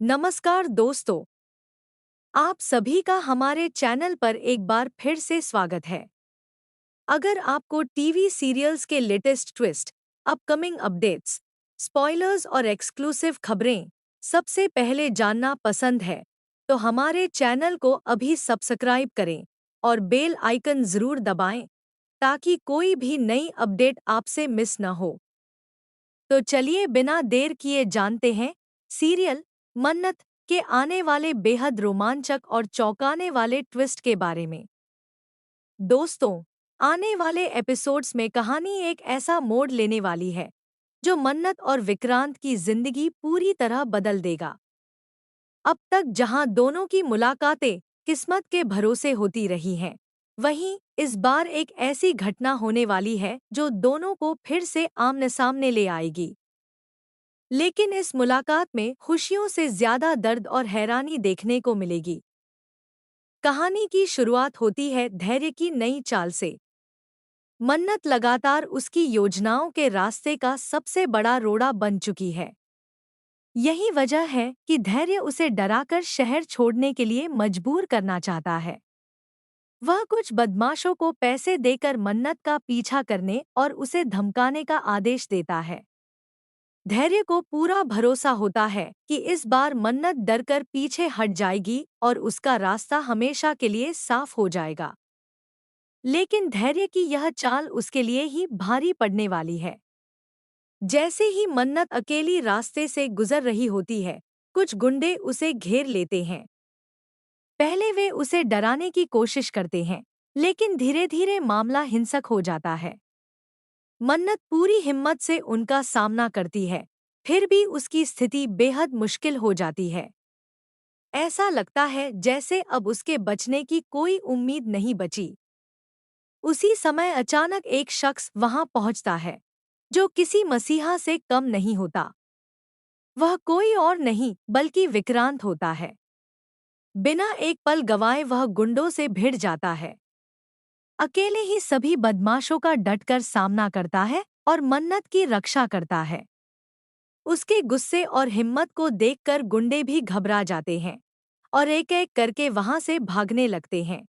नमस्कार दोस्तों, आप सभी का हमारे चैनल पर एक बार फिर से स्वागत है। अगर आपको टीवी सीरियल्स के latest twist, upcoming updates, spoilers और एक्सक्लूसिव खबरें सबसे पहले जानना पसंद है, तो हमारे चैनल को अभी सब्सक्राइब करें और बेल आइकन ज़रूर दबाएं ताकि कोई भी नई अपडेट आपसे मिस न हो। तो चलिए बिना देर किए जानते हैं सीरियल मन्नत के आने वाले बेहद रोमांचक और चौंकाने वाले ट्विस्ट के बारे में। दोस्तों, आने वाले एपिसोड्स में कहानी एक ऐसा मोड़ लेने वाली है जो मन्नत और विक्रांत की जिंदगी पूरी तरह बदल देगा। अब तक जहां दोनों की मुलाकातें किस्मत के भरोसे होती रही हैं, वहीं इस बार एक ऐसी घटना होने वाली है जो दोनों को फिर से आमने सामने ले आएगी। लेकिन इस मुलाकात में खुशियों से ज्यादा दर्द और हैरानी देखने को मिलेगी। कहानी की शुरुआत होती है धैर्य की नई चाल से। मन्नत लगातार उसकी योजनाओं के रास्ते का सबसे बड़ा रोड़ा बन चुकी है। यही वजह है कि धैर्य उसे डराकर शहर छोड़ने के लिए मजबूर करना चाहता है। वह कुछ बदमाशों को पैसे देकर मन्नत का पीछा करने और उसे धमकाने का आदेश देता है। धैर्य को पूरा भरोसा होता है कि इस बार मन्नत डरकर पीछे हट जाएगी और उसका रास्ता हमेशा के लिए साफ हो जाएगा। लेकिन धैर्य की यह चाल उसके लिए ही भारी पड़ने वाली है। जैसे ही मन्नत अकेली रास्ते से गुजर रही होती है, कुछ गुंडे उसे घेर लेते हैं। पहले वे उसे डराने की कोशिश करते हैं, लेकिन धीरे धीरे मामला हिंसक हो जाता है। मन्नत पूरी हिम्मत से उनका सामना करती है, फिर भी उसकी स्थिति बेहद मुश्किल हो जाती है। ऐसा लगता है जैसे अब उसके बचने की कोई उम्मीद नहीं बची। उसी समय अचानक एक शख्स वहां पहुंचता है, जो किसी मसीहा से कम नहीं होता। वह कोई और नहीं बल्कि विक्रांत होता है। बिना एक पल गवाए वह गुंडों से भिड़ जाता है। अकेले ही सभी बदमाशों का डटकर सामना करता है और मन्नत की रक्षा करता है। उसके गुस्से और हिम्मत को देखकर गुंडे भी घबरा जाते हैं और एक एक करके वहां से भागने लगते हैं।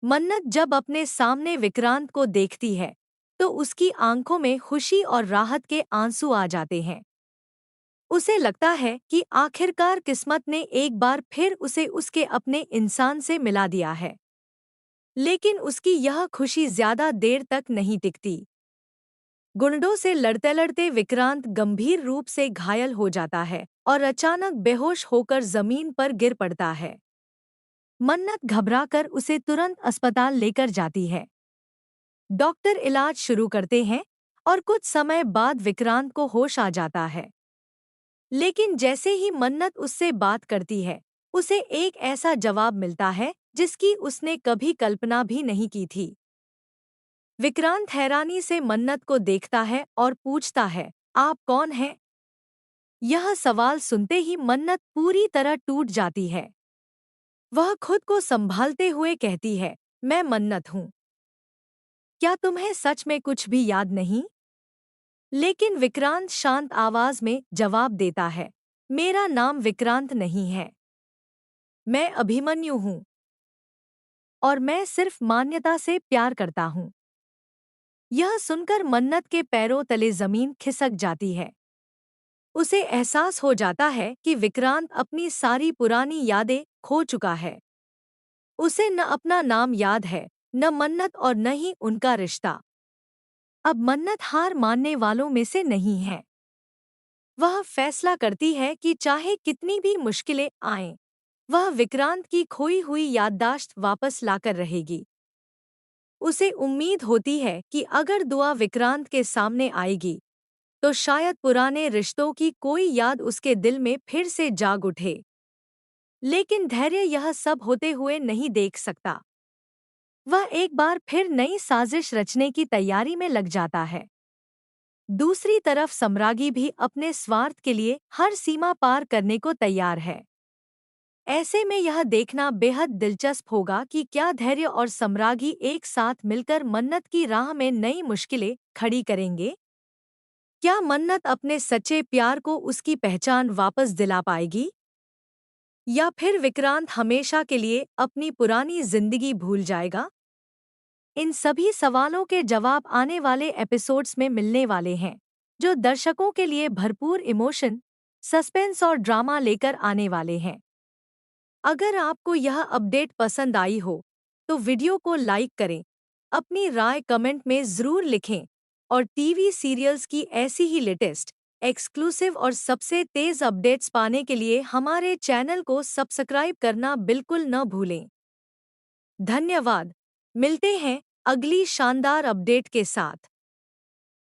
मन्नत जब अपने सामने विक्रांत को देखती है, तो उसकी आंखों में खुशी और राहत के आंसू आ जाते हैं। उसे लगता है कि आखिरकार किस्मत ने एक बार फिर उसे उसके अपने इंसान से मिला दिया है। लेकिन उसकी यह खुशी ज्यादा देर तक नहीं टिकती। गुंडों से लड़ते लड़ते विक्रांत गंभीर रूप से घायल हो जाता है और अचानक बेहोश होकर जमीन पर गिर पड़ता है। मन्नत घबराकर उसे तुरंत अस्पताल लेकर जाती है। डॉक्टर इलाज शुरू करते हैं और कुछ समय बाद विक्रांत को होश आ जाता है। लेकिन जैसे ही मन्नत उससे बात करती है, उसे एक ऐसा जवाब मिलता है जिसकी उसने कभी कल्पना भी नहीं की थी। विक्रांत हैरानी से मन्नत को देखता है और पूछता है, आप कौन हैं? यह सवाल सुनते ही मन्नत पूरी तरह टूट जाती है। वह खुद को संभालते हुए कहती है, मैं मन्नत हूँ। क्या तुम्हें सच में कुछ भी याद नहीं? लेकिन विक्रांत शांत आवाज में जवाब देता है, मेरा नाम विक्रांत नहीं है। मैं अभिमन्यु हूँ और मैं सिर्फ मान्यता से प्यार करता हूँ। यह सुनकर मन्नत के पैरों तले जमीन खिसक जाती है। उसे एहसास हो जाता है कि विक्रांत अपनी सारी पुरानी यादें खो चुका है। उसे न अपना नाम याद है, न मन्नत और न ही उनका रिश्ता। अब मन्नत हार मानने वालों में से नहीं है। वह फैसला करती है कि चाहे कितनी भी मुश्किलें आएं, वह विक्रांत की खोई हुई याददाश्त वापस लाकर रहेगी। उसे उम्मीद होती है कि अगर दुआ विक्रांत के सामने आएगी, तो शायद पुराने रिश्तों की कोई याद उसके दिल में फिर से जाग उठे। लेकिन धैर्य यह सब होते हुए नहीं देख सकता। वह एक बार फिर नई साजिश रचने की तैयारी में लग जाता है। दूसरी तरफ सम्रागी भी अपने स्वार्थ के लिए हर सीमा पार करने को तैयार है। ऐसे में यह देखना बेहद दिलचस्प होगा कि क्या धैर्य और सम्रागी एक साथ मिलकर मन्नत की राह में नई मुश्किलें खड़ी करेंगे। क्या मन्नत अपने सच्चे प्यार को उसकी पहचान वापस दिला पाएगी? या फिर विक्रांत हमेशा के लिए अपनी पुरानी जिंदगी भूल जाएगा? इन सभी सवालों के जवाब आने वाले एपिसोड्स में मिलने वाले हैं, जो दर्शकों के लिए भरपूर इमोशन, सस्पेंस और ड्रामा लेकर आने वाले हैं। अगर आपको यह अपडेट पसंद आई हो, तो वीडियो को लाइक करें, अपनी राय कमेंट में ज़रूर लिखें और टीवी सीरियल्स की ऐसी ही लेटेस्ट, एक्सक्लूसिव और सबसे तेज़ अपडेट्स पाने के लिए हमारे चैनल को सब्सक्राइब करना बिल्कुल न भूलें। धन्यवाद। मिलते हैं अगली शानदार अपडेट के साथ।